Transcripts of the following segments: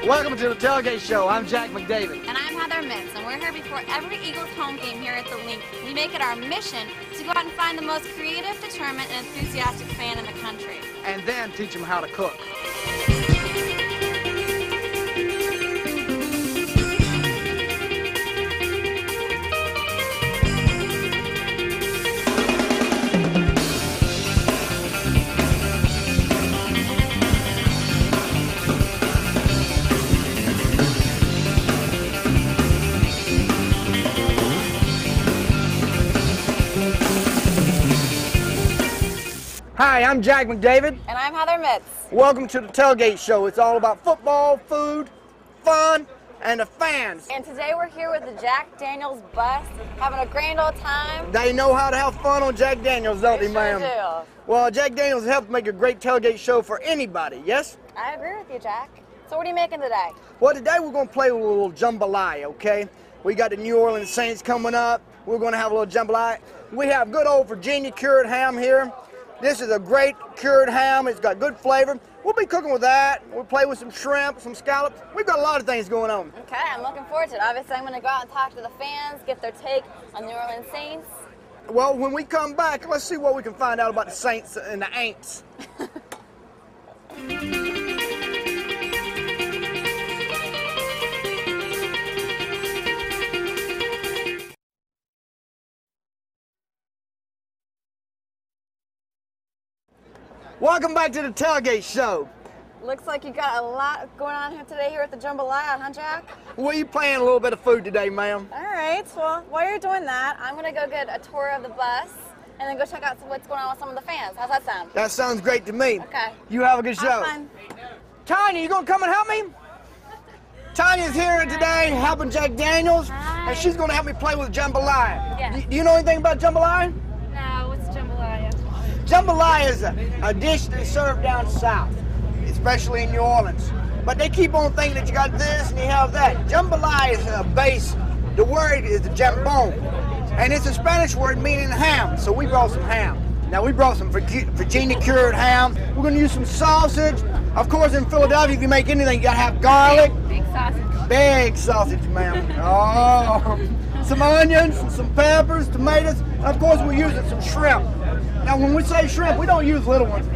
Welcome to the Tailgate Show. I'm Jack McDavid. And I'm Heather Mitz, and we're here before every Eagles home game here at the Link. We make it our mission to go out and find the most creative, determined, and enthusiastic fan in the country. And then teach them how to cook. Hi, I'm Jack McDavid. And I'm Heather Mitz. Welcome to the Tailgate Show. It's all about football, food, fun, and the fans. And today we're here with the Jack Daniels bus, having a grand old time. They know how to have fun on Jack Daniels, don't they, ma'am? Sure do. Well, Jack Daniels helps make a great tailgate show for anybody, yes? I agree with you, Jack. So what are you making today? Well, today we're going to play with a little jambalaya, okay? We got the New Orleans Saints coming up. We're going to have a little jambalaya. We have good old Virginia cured ham here. This is a great cured ham. It's got good flavor. We'll be cooking with that. We'll play with some shrimp, some scallops. We've got a lot of things going on. Okay, I'm looking forward to it. Obviously, I'm going to go out and talk to the fans, get their take on New Orleans Saints. Well, when we come back, let's see what we can find out about the Saints and the Aints. Welcome back to the Tailgate Show. Looks like you got a lot going on here today here at the Jambalaya, huh, Jack? We playing a little bit of food today, ma'am. All right, well, while you're doing that, I'm going to go get a tour of the bus and then go check out what's going on with some of the fans. How's that sound? That sounds great to me. Okay. You have a good show. Have fun. Tanya, you going to come and help me? Tanya's here today helping Jack Daniels. Hi. And she's going to help me play with jambalaya. Yeah. Do you know anything about jambalaya? No, what's jambalaya? Jambalaya is a dish that's served down south, especially in New Orleans. But they keep on thinking that you got this and you have that. Jambalaya is a base. The word is the jambon, and it's a Spanish word meaning ham. So we brought some ham. Now we brought some Virginia cured ham. We're going to use some sausage. Of course, in Philadelphia, if you make anything, you got to have garlic. Big sausage. Big sausage, ma'am. Oh, some onions, some peppers, tomatoes, and of course we're using some shrimp. Now when we say shrimp, we don't use little ones.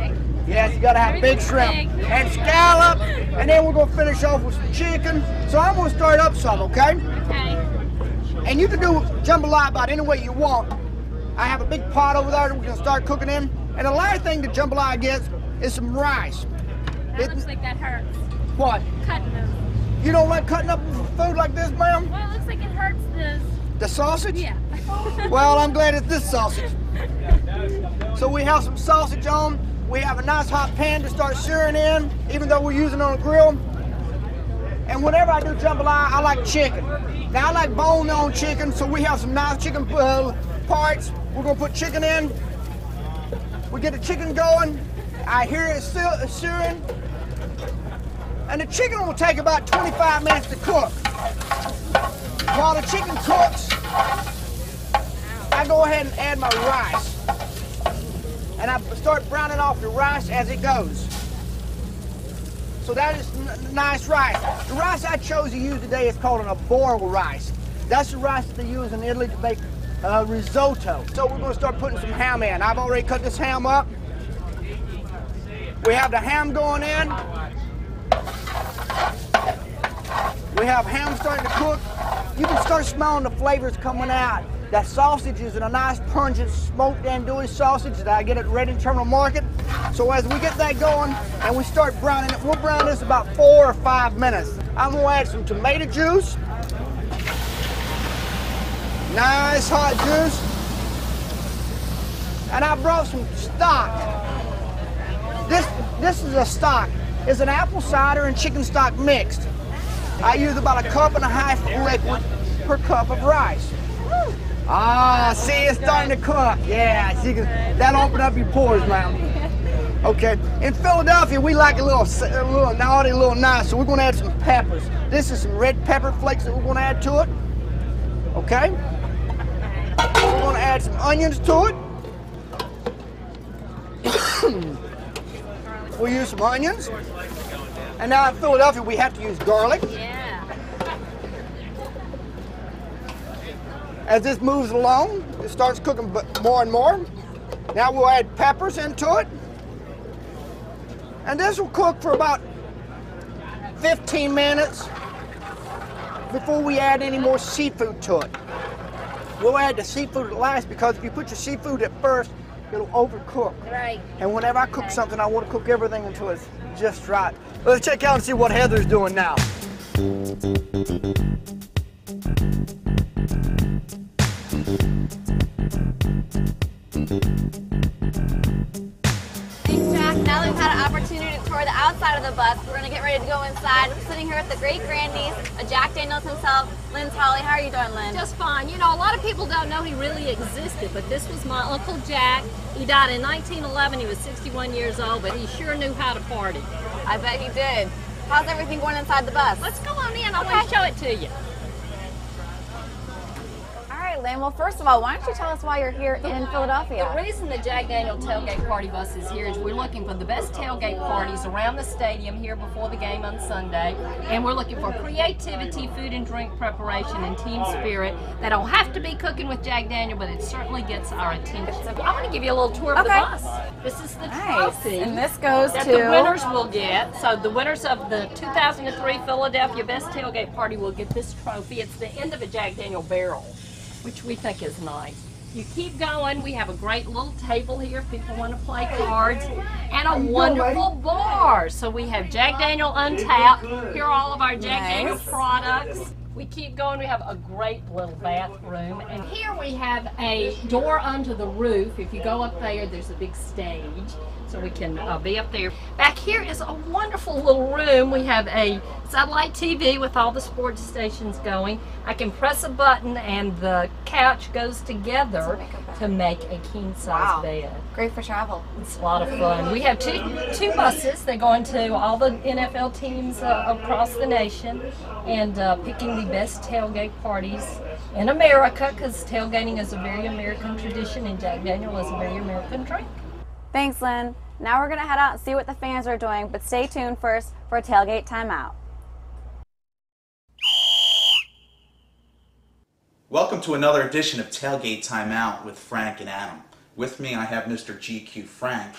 Yes, you gotta have big shrimp. And scallop, and then we're gonna finish off with some chicken. So I'm gonna start up some, okay? Okay. And you can do jambalaya about any way you want. I have a big pot over there that we're gonna start cooking in. And the last thing the jambalaya gets is some rice. That looks like that hurts. What? Cutting them. You don't like cutting up food like this, ma'am? Well, it looks like it hurts this. The sausage? Yeah. Well, I'm glad it's this sausage. So we have some sausage on. We have a nice hot pan to start searing in, even though we're using it on a grill. And whenever I do jambalaya, I like chicken. Now I like bone-on chicken, so we have some nice chicken parts. We're gonna put chicken in. We get the chicken going. I hear it searing. And the chicken will take about 25 minutes to cook. While the chicken cooks, I go ahead and add my rice. And I start browning off the rice as it goes. So that is nice rice. The rice I chose to use today is called an arboro rice. That's the rice that they use in Italy to make risotto. So we're going to start putting some ham in. I've already cut this ham up. We have the ham going in. We have ham starting to cook. You can start smelling the flavors coming out. That sausage is in a nice pungent smoked andouille sausage that I get at Reading Terminal Market. So as we get that going and we start browning it, we'll brown this about 4 or 5 minutes. I'm gonna add some tomato juice. Nice hot juice. And I brought some stock. This is a stock. It's an apple cider and chicken stock mixed. I use about 1.5 cups of liquid per cup of rice. Ah, see, it's starting to cook. Yeah, see, that'll open up your pores, ma'am. Okay, in Philadelphia, we like a little naughty, a little nice, so we're gonna add some peppers. This is some red pepper flakes that we're gonna add to it. Okay? We're gonna add some onions to it. We'll use some onions. And now in Philadelphia, we have to use garlic. Yeah. As this moves along, it starts cooking more and more. Now we'll add peppers into it. And this will cook for about 15 minutes before we add any more seafood to it. We'll add the seafood at last because if you put your seafood at first, it'll overcook. Right. And whenever I cook something, I want to cook everything until it's just right. Let's check out and see what Heather's doing now. Thanks, Jack. Now that we've had an opportunity to tour the outside of the bus, we're going to get ready to go inside. We're sitting here with the great grandies, Jack Daniels himself, Lynn Tolley. How are you doing, Lynn? Just fine. You know, a lot of people don't know he really existed, but this was my Uncle Jack. He died in 1911. He was 61 years old, but he sure knew how to party. I bet he did. How's everything going inside the bus? Let's go on in. I want to show it to you. All right, Lynn. Well, first of all, why don't you tell us why you're here in Philadelphia? The reason the Jack Daniel Tailgate Party Bus is here is we're looking for the best tailgate parties around the stadium here before the game on Sunday. And we're looking for creativity, food and drink preparation, and team spirit. That don't have to be cooking with Jack Daniel, but it certainly gets our attention. I want to give you a little tour of the bus. This is the trophy. And this goes that to... the winners will get. So the winners of the 2003 Philadelphia Best Tailgate Party will get this trophy. It's the end of a Jack Daniel barrel, which we think is nice. You keep going. We have a great little table here if people want to play cards, and a wonderful bar. So we have Jack Daniel Untapped. Here are all of our Jack Daniel products. We keep going. We have a great little bathroom, and here we have a door onto the roof. If you go up there, there's a big stage, so we can be up there. Back here is a wonderful little room. We have a satellite TV with all the sports stations going. I can press a button and the couch goes together to make a king-size bed. Great for travel. It's a lot of fun. We have two buses. They go into all the NFL teams across the nation and picking the best tailgate parties in America, because tailgating is a very American tradition and Jack Daniel is a very American drink. Thanks, Lynn. Now we're going to head out and see what the fans are doing, but stay tuned first for a tailgate timeout. Welcome to another edition of Tailgate Timeout with Frank and Adam. With me I have Mr. GQ Frank,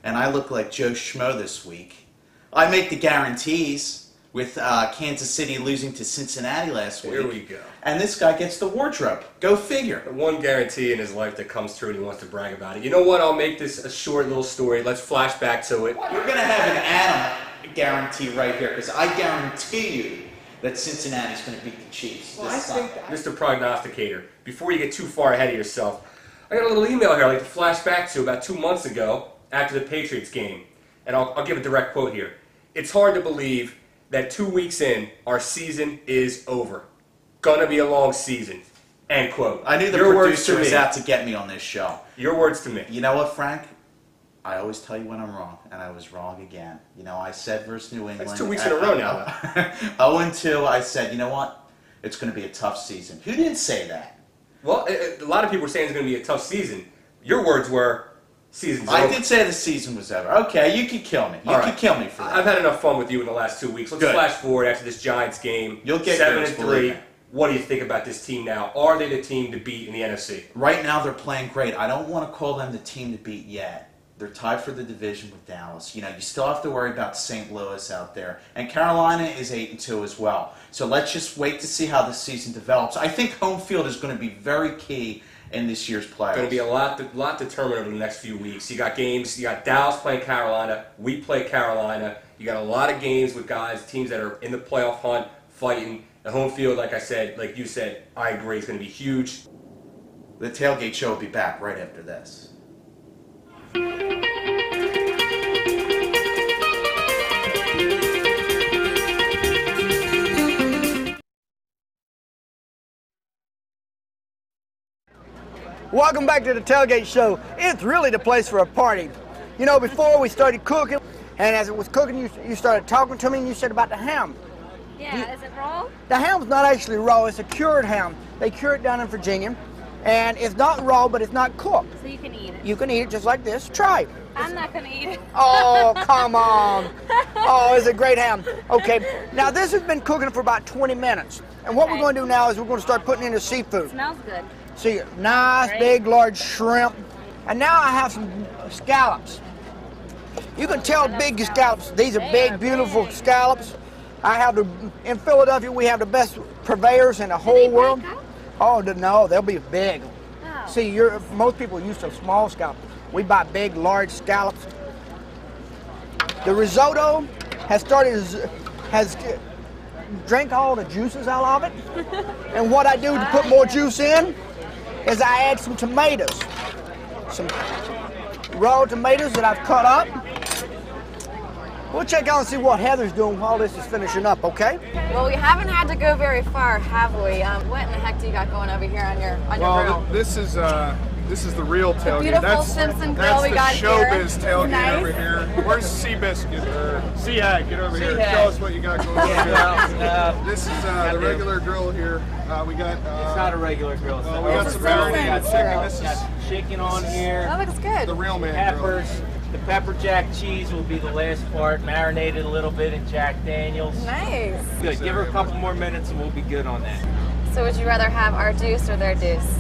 and I look like Joe Schmo this week. I make the guarantees with Kansas City losing to Cincinnati last week. Here we go. And this guy gets the wardrobe. Go figure. The one guarantee in his life that comes true and he wants to brag about it. You know what? I'll make this a short little story. Let's flash back to it. You're going to have an Adam guarantee right here, because I guarantee you that Cincinnati's going to beat the Chiefs this Sunday. Mr. Prognosticator, before you get too far ahead of yourself, I got a little email here I'd like to flash back to about 2 months ago after the Patriots game. And I'll give a direct quote here. It's hard to believe that 2 weeks in, our season is over. Gonna be a long season. End quote. I knew the producer was out to get me on this show. Your words to me. You know what, Frank? I always tell you when I'm wrong, and I was wrong again. You know, I said versus New England. That's 2 weeks in a row now. 0-2, I said, you know what? It's going to be a tough season. Who didn't say that? Well, a lot of people were saying it's going to be a tough season. Your words were, season's over. I did say the season was over. Okay, you can kill me. You can kill me for that. I've had enough fun with you in the last 2 weeks. Let's flash forward after this Giants game. You'll get 7-3. What do you think about this team now? Are they the team to beat in the NFC? Right now, they're playing great. I don't want to call them the team to beat yet. They're tied for the division with Dallas. You know, you still have to worry about St. Louis out there. And Carolina is 8-2 as well. So let's just wait to see how the season develops. I think home field is going to be very key in this year's playoffs. Going to be a lot determined over the next few weeks. You got games. You got Dallas playing Carolina. We play Carolina. You got a lot of games with teams that are in the playoff hunt, fighting. The home field, like I said, like you said, I agree, it's going to be huge. The Tailgate Show will be back right after this. Welcome back to the Tailgate Show. It's really the place for a party. You know, before we started cooking, and as it was cooking, you started talking to me and you said about the ham. Yeah, is it raw? The ham's not actually raw, it's a cured ham. They cure it down in Virginia, And it's not raw, but it's not cooked. So you can eat it. You can eat it just like this. Try it. I'm not going to eat it. Oh, come on. Oh, it's a great ham. Okay, now this has been cooking for about 20 minutes. And what we're going to do now is we're going to start putting in the seafood. Smells good. See, nice, big, large shrimp. And now I have some scallops. You can tell big scallops. These are big, beautiful scallops. In Philadelphia, we have the best purveyors in the whole world. Oh, no, they'll be big. Oh. See, most people use some small scallops. We buy big, large scallops. The risotto has drank all the juices out of it. And what I do to put more juice in is I add some tomatoes. Some raw tomatoes that I've cut up. We'll check out and see what Heather's doing while this is finishing up, okay? Well, we haven't had to go very far, have we? What in the heck do you got going over here on your grill? This is the real tailgate. Beautiful Simpson grill we got here. That's the showbiz tailgate Nice. over here. Where's Seabiscuit? Seahag, get over here. Show us what you got going on. This is the regular grill here. We got. It's not a regular grill. We got some marinated chicken. This is got chicken on here. That looks good. the real man grill. Peppers. The pepper jack cheese will be the last part, marinated a little bit in Jack Daniels. Nice. Good. Give her a couple more minutes and we'll be good on that. So would you rather have our deuce or their deuce?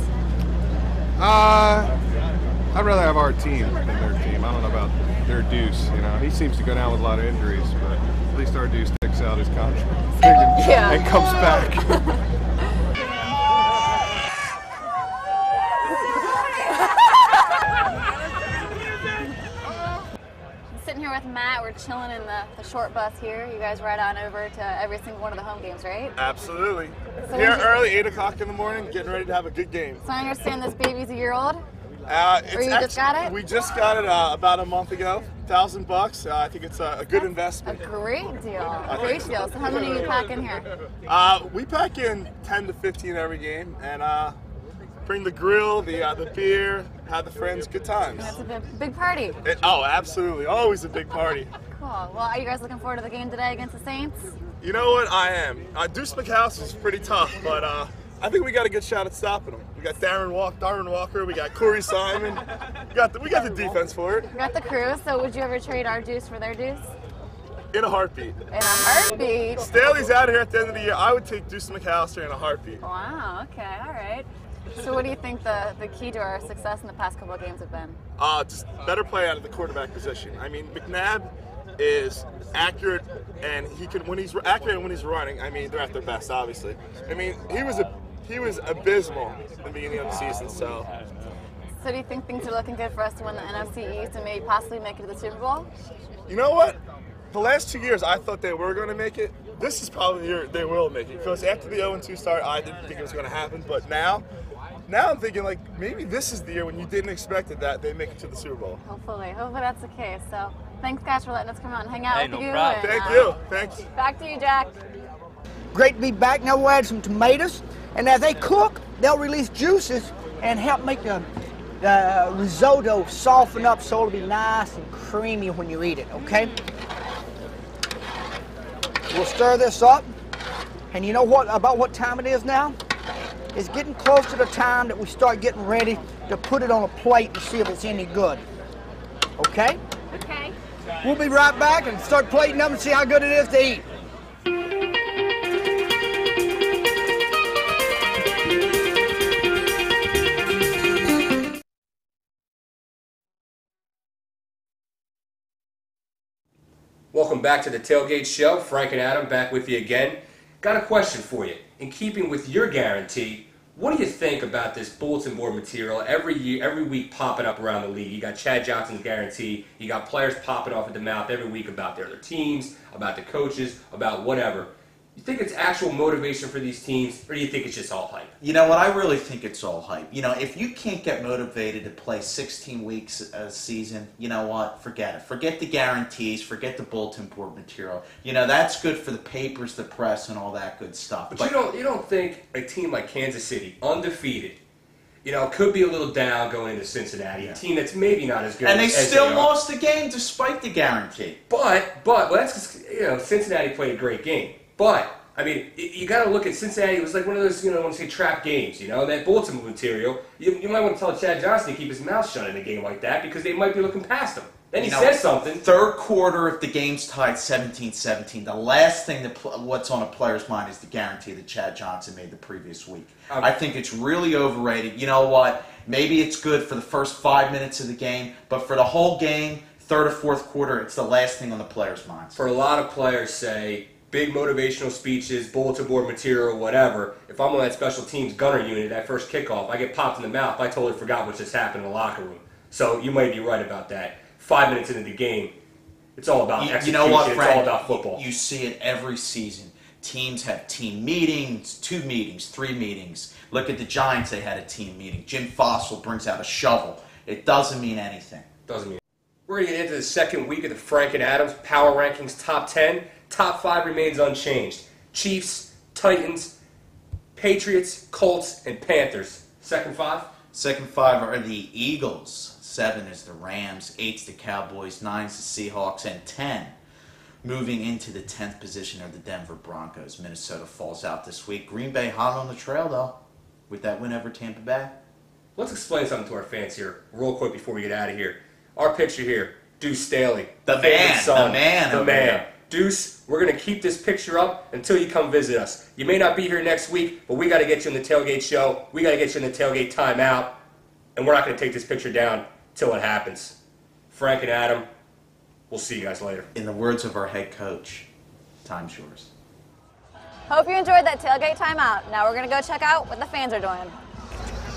I'd rather have our team than their team. I don't know about their deuce. You know, he seems to go down with a lot of injuries, but at least our deuce sticks out his contract and comes back. Sitting here with Matt, we're chilling in the short bus here. You guys ride on over to every single one of the home games, right? Absolutely. So Here would you- early, 8 o'clock in the morning, getting ready to have a good game. So I understand this baby's a year old? Or you just got it? We just got it about a month ago. $1,000. I think it's a good A investment. great deal. A great deal. So how many do you pack in here? We pack in 10 to 15 every game, and bring the grill, the beer, have the friends, good times. It's a big party. Oh, absolutely. Always a big party. Cool. Well, are you guys looking forward to the game today against the Saints? You know what? I am. Deuce McHouse is pretty tough, but I think we got a good shot at stopping him. We got Darren Walker, we got Corey Simon. We got the defense for it. We got the crew. So would you ever trade our deuce for their deuce? In a heartbeat. In a heartbeat. Staley's out here at the end of the year. I would take Deuce McAllister in a heartbeat. Wow. Okay. All right. So what do you think the key to our success in the past couple of games have been? Just better play out of the quarterback position. I mean, McNabb is accurate, and when he's accurate and when he's running, I mean, they're at their best, obviously. I mean, he was abysmal at the beginning of the season. So do you think things are looking good for us to win the NFC East and maybe possibly make it to the Super Bowl? You know what? The last 2 years, I thought they were going to make it. This is probably the year they will make it, because after the 0-2 start, I didn't think it was going to happen. But now I'm thinking, like, maybe this is the year when you didn't expect it, that they make it to the Super Bowl. Hopefully that's the case. So thanks, guys, for letting us come out and hang out with no you. problem. And, Thank you. Thanks. Back to you, Jack. Great to be back. Now we'll add some tomatoes. And as they cook, they'll release juices and help make the risotto soften up so it'll be nice and creamy when you eat it, okay? We'll stir this up. And you know what time it is now? It's getting close to the time that we start getting ready to put it on a plate to see if it's any good. Okay? Okay. We'll be right back and start plating up and see how good it is to eat. Welcome back to the Tailgate Show. Frank and Adam back with you again. Got a question for you. In keeping with your guarantee, what do you think about this bulletin board material every week popping up around the league? You got Chad Johnson's guarantee. You got players popping off at the mouth every week about their teams, about the coaches, about whatever. You think it's actual motivation for these teams, or do you think it's just all hype? You know what? I really think it's all hype. You know, if you can't get motivated to play 16 weeks a season, you know what? Forget it. Forget the guarantees. Forget the bulletin board material. You know, that's good for the papers, the press, and all that good stuff. But you don't think a team like Kansas City, undefeated, you know, could be a little down going into Cincinnati, a team that's maybe not as good and they as still they are. lost the game despite the guarantee. But well, that's 'cause, you know, Cincinnati played a great game. But I mean, you got to look at Cincinnati. It was like one of those, I want to say trap games, that bulletin material. You might want to tell Chad Johnson to keep his mouth shut in a game like that because they might be looking past him. Then he says something. Third quarter, if the game's tied 17-17, the last thing what's on a player's mind is the guarantee that Chad Johnson made the previous week. I think it's really overrated. You know what? Maybe it's good for the first 5 minutes of the game, but for the whole game, third or fourth quarter, it's the last thing on the players' minds. For a lot of players, say, big motivational speeches, bulletin board material, whatever. If I'm on that special teams gunner unit, that first kickoff, I get popped in the mouth. I totally forgot what just happened in the locker room. So you might be right about that. 5 minutes into the game, it's all about execution. You know what, Frank? It's all about football. You see it every season. Teams have team meetings, 2 meetings, 3 meetings. Look at the Giants, they had a team meeting. Jim Fossil brings out a shovel. It doesn't mean anything. Doesn't mean. We're going to get into the second week of the Frank and Adams Power Rankings Top 10. Top 5 remains unchanged. Chiefs, Titans, Patriots, Colts, and Panthers. Second 5? Second 5 are the Eagles. 7 is the Rams. 8's the Cowboys. 9's the Seahawks. And 10, moving into the 10th position, are the Denver Broncos. Minnesota falls out this week. Green Bay hot on the trail, though, with that win over Tampa Bay. Let's explain something to our fans here real quick before we get out of here. Our picture here, Deuce Staley. The man. Deuce, we're going to keep this picture up until you come visit us. You may not be here next week, but we got to get you in the Tailgate show. We got to get you in the Tailgate timeout. And we're not going to take this picture down till it happens. Frank and Adam, we'll see you guys later. In the words of our head coach, time's yours. Hope you enjoyed that Tailgate timeout. Now we're going to go check out what the fans are doing.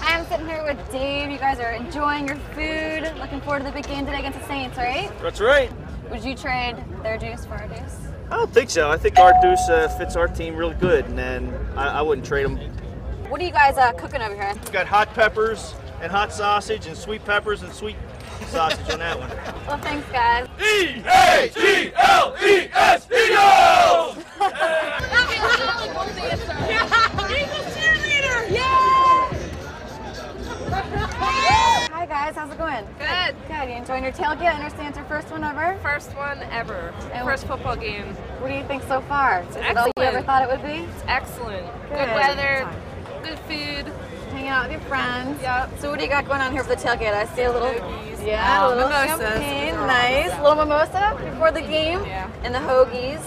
I'm sitting here with Dave. You guys are enjoying your food. Looking forward to the big game today against the Saints, right? That's right. Would you trade their Deuce for our Deuce? I don't think so. I think our Deuce fits our team really good, and then I wouldn't trade him. What are you guys cooking over here? We've got hot peppers and hot sausage and sweet peppers and sweet sausage on that one. Well, thanks, guys. E-A-G-L-E-S, Eagles! Eagles cheerleader! Yay! Hi, guys. How's it going? Good. Good. You enjoying your tailgate? I understand it's your first one ever? First one ever. And First football game. What do you think so far? Is it all Excellent. you ever thought it would be? It's excellent. Good. Good weather, good food. Hanging out with your friends. Yep. So what do you got going on here for the tailgate? I see a little, Hoagies. yeah, a little Mimosas. champagne, Those are nice. awesome. A little mimosa before the game. Yeah. And the hoagies.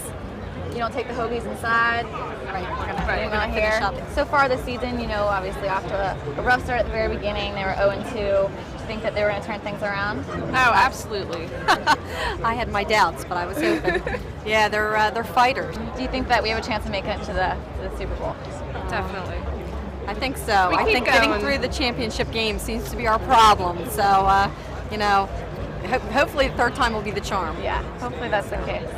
You don't take the hoagies inside. All right, we're gonna Right, hang we're out gonna here. finish up. So far this season, obviously off to a rough start at the very beginning. They were 0-2. Do you think that they were going to turn things around? Oh, absolutely. I had my doubts, but I was hoping. Yeah, they're fighters. Do you think that we have a chance to make it to the Super Bowl? Definitely. I think so. We I keep think getting going. through the championship game seems to be our problem. So, hopefully the third time will be the charm. Yeah, hopefully that's the case.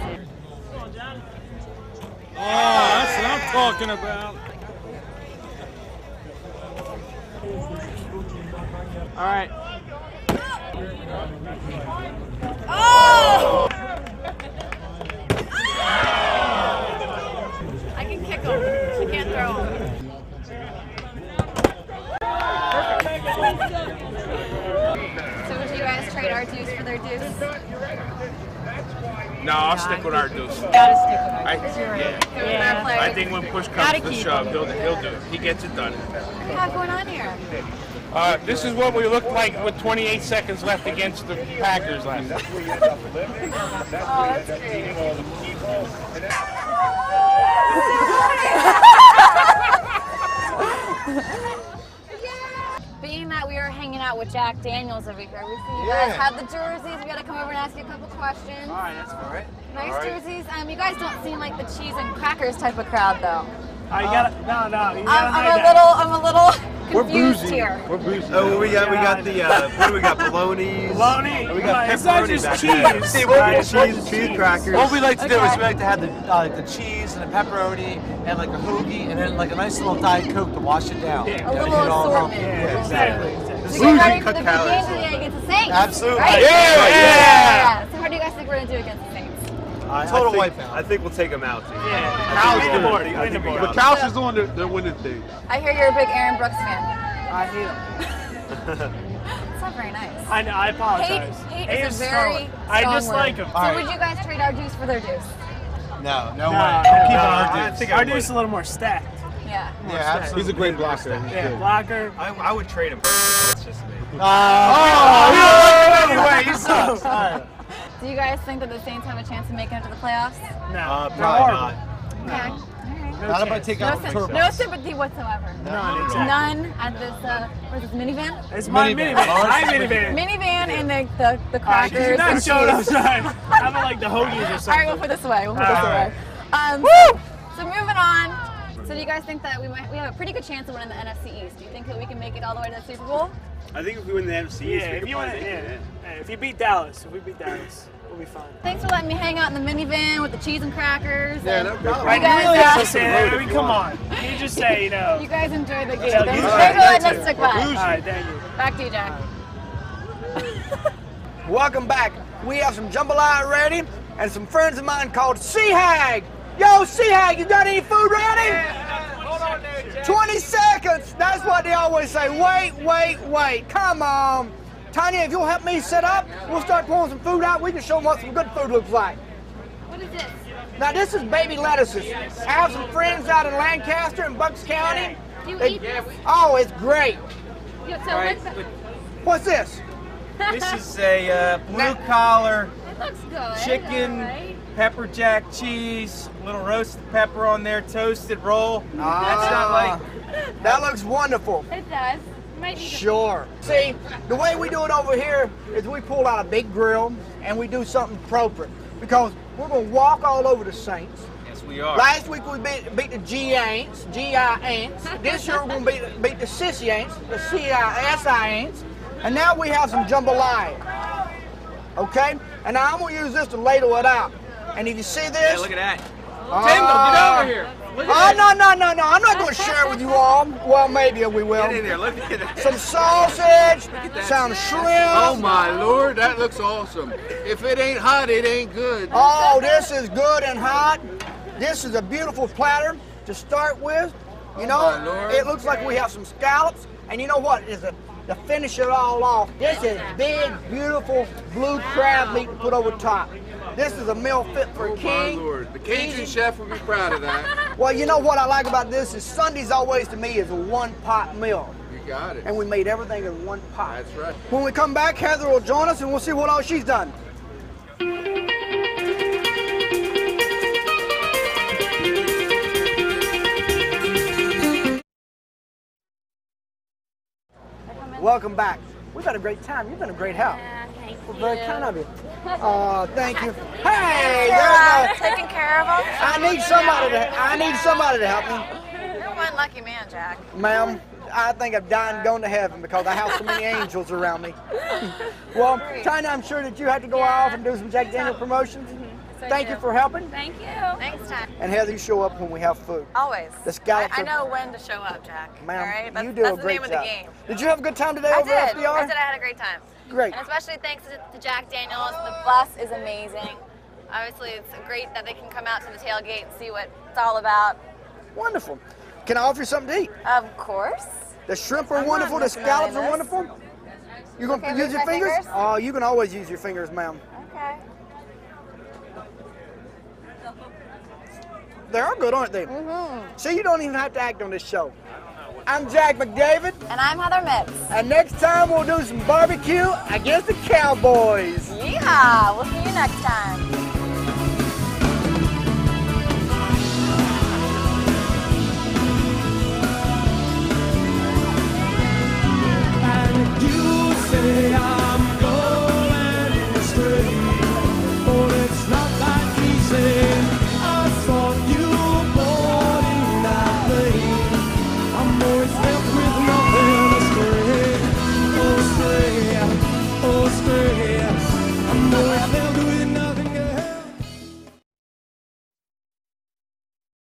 Oh, that's what I'm talking about. All right. Oh! I can kick them. I can't throw them. So would you guys trade our Deuce for their Deuce? No, I'll stick with our Deuce. Gotta stick with Yeah. I think when push comes to shove, he'll do it. He gets it done. What do you have going on here? This is what we looked like with 28 seconds left against the Packers last night. Oh, that's great. Being that we are hanging out with Jack Daniels over here, we see you guys have the jerseys. We got to come over and ask you a couple questions. All right, that's all right. Nice jerseys. You guys don't seem like the cheese and crackers type of crowd, though. You gotta, no. You gotta I'm a little confused here. We're bougie. Oh, we got the what do we got? Bologna. Bologna. We got It's not pepperoni just back cheese. there. See, cheese crackers. What we like to do is we like to have the cheese and the pepperoni and like a hoagie and then like a nice little Diet Coke to wash it down. A little assortment. Yeah, exactly. So get ready for the big game today against the Saints. Absolutely. Right? Yeah. So how do you guys think we're going to do against the Saints? Total wipeout. I think we'll take them out. But Couch is on the winning thing. I hear you're a big Aaron Brooks fan. I hate him. It's not very nice. I know. I apologize. Hate is a very I strong just word. like him. So would you guys trade our Deuce for their Deuce? No way. I'm keeping our Ardu's a little more stacked. Yeah. Yeah, absolutely. He's a great blocker. Yeah, blocker. I would trade him. That's just me. Anyway, he sucks. All right. Do you guys think that the Saints have a chance of making it to the playoffs? No. Probably not. Okay. Not if I take out the turbo. No sympathy whatsoever. None, exactly. None at this, what is this, minivan? It's my minivan. My minivan. Minivan and the crackers. You're not and showing up, cheese. sorry. How about like the hoagies or something? All right, we'll put this away. We'll put this away. Woo! So moving on. So do you guys think that we have a pretty good chance of winning the NFC East? Do you think that we can make it all the way to the Super Bowl? I think if we win the NFC East, we could probably make it. If you beat Dallas, we'll be fine. Thanks for letting me hang out in the minivan with the cheese and crackers. Yeah, and no problem. You guys, really have to say that. I mean, come on. You just say, you guys enjoy the game. Yeah, Thanks you- for letting us stick by. All right, thank you. Back to you, Jack. Welcome back. We have some jambalaya ready and some friends of mine called Sea Hag. Yo, Sea Hag, you got any food ready? Hold on there, Jack. 20 seconds. That's what they always say. Wait. Come on. Tanya, if you'll help me set up, we'll start pouring some food out. We can show them what some good food looks like. What is this? Now, this is baby lettuces. I have some friends out in Lancaster and Bucks County. Do you eat this? Oh, it's great. Yeah, so All right. What's this? This is a blue collar It looks good. chicken, Right? pepper jack cheese, little roasted pepper on there, toasted roll. That's not like. That looks wonderful. It does. Might need to- Sure. See, the way we do it over here is we pull out a big grill and we do something appropriate because we're going to walk all over the Saints. Yes, we are. Last week we beat the G-Aints, G-I-Aints. This year we're going to beat the Sissy-Aints, the C-I-S-I-Aints. And now we have some jambalaya. Okay? And now I'm going to use this to ladle it out. And if you see this... Hey, look at that. Tyndall, get over here. Look at no. I'm not going to share with you all. Well, maybe we will. Get in there. Look at that. Some sausage, some shrimp. Oh my Lord, that looks awesome. If it ain't hot, it ain't good. Oh, this is good and hot. This is a beautiful platter to start with. You know, my Lord. it looks like we have some scallops. And you know what? To finish it all off, this is big, beautiful blue crab meat to put over top. This is a meal fit for a king. My Lord, the Cajun chef will be proud of that. Well, you know what I like about this is Sundays always to me is a one-pot meal. You got it. And we made everything in one pot. That's right. When we come back, Heather will join us and we'll see what all she's done. Welcome back. We've had a great time. You've been a great help. Thank We're you. very kind of you. Thank you. Hey, Yeah, there's taking care of them. I need somebody to help me. You're one lucky man, Jack. Ma'am, I think I've died and gone to heaven because I have so many angels around me. Well, Tanya, I'm sure that you had to go off and do some Jack Daniel promotions. So Thank you for helping. Thank you. Thanks, Jack. And Heather, you show up when we have food. Always. The scallops I are- know when to show up, Jack. Ma'am, All right? That's, you do that's a the great name of job. the game. Did you have a good time today I over at did. FDR? I had a great time. Great. And especially thanks to Jack Daniels. The bus is amazing. Obviously, it's great that they can come out to the tailgate and see what it's all about. Wonderful. Can I offer you something to eat? Of course. The shrimp are I'm not wonderful. The looking at scallops are this. wonderful. You Okay, gonna use use your my fingers? fingers? Oh, you can always use your fingers, ma'am. Okay. They are good, aren't they? Mm-hmm. See, you don't even have to act on this show. I'm Jack McDavid. And I'm Heather Mitz. And next time we'll do some barbecue against the Cowboys. Yeah, we'll see you next time. You say I'm going astray, but it's not that easy. I thought you were born in that lane. I'm always